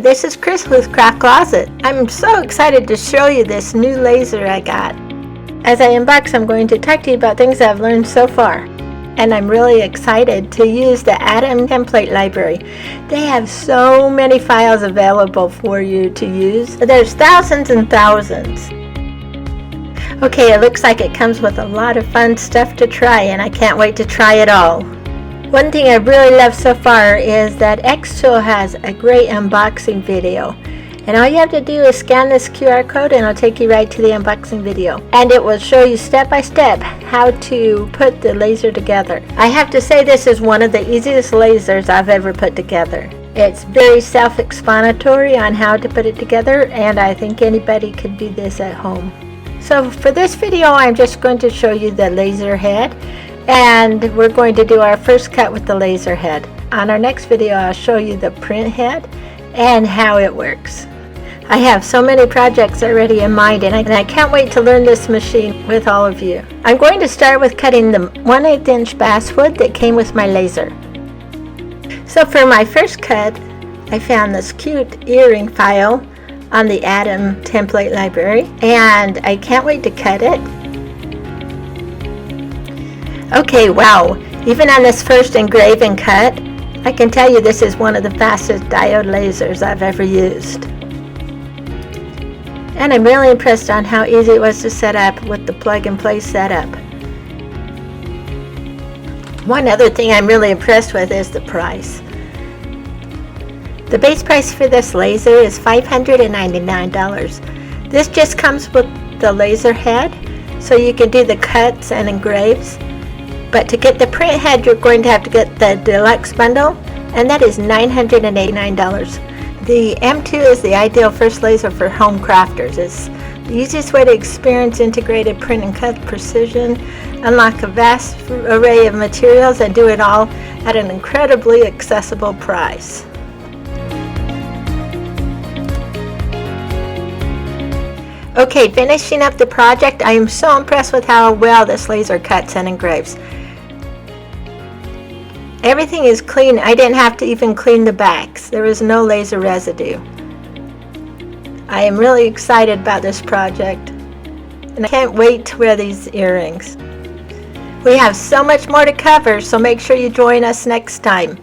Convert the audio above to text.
this is Chris with Craft Closet. I'm so excited to show you this new laser I got. As I unbox, I'm going to talk to you about things I've learned so far. And I'm really excited to use the Atom template library. They have so many files available for you to use. There's thousands and thousands. Okay, it looks like it comes with a lot of fun stuff to try, and I can't wait to try it all. One thing I really love so far is that Xtool has a great unboxing video. And all you have to do is scan this QR code and it'll take you right to the unboxing video. And it will show you step by step how to put the laser together. I have to say this is one of the easiest lasers I've ever put together. It's very self-explanatory on how to put it together, and I think anybody could do this at home. So for this video, I'm just going to show you the laser head, and we're going to do our first cut with the laser head. On our next video, I'll show you the print head and how it works. I have so many projects already in mind, and I can't wait to learn this machine with all of you. I'm going to start with cutting the 1/8 inch basswood that came with my laser. So for my first cut, I found this cute earring file on the Atom template library, and I can't wait to cut it. Okay, wow, even on this first engrave and cut, I can tell you this is one of the fastest diode lasers I've ever used. And I'm really impressed on how easy it was to set up with the plug and play setup. One other thing I'm really impressed with is the price. The base price for this laser is $599. This just comes with the laser head, so you can do the cuts and engraves. But to get the print head, you're going to have to get the deluxe bundle, and that is $989. The M2 is the ideal first laser for home crafters. It's the easiest way to experience integrated print and cut precision, unlock a vast array of materials, and do it all at an incredibly accessible price. Okay, finishing up the project, I am so impressed with how well this laser cuts and engraves. Everything is clean. I didn't have to even clean the backs. There was no laser residue. I am really excited about this project, and I can't wait to wear these earrings. We have so much more to cover, so make sure you join us next time.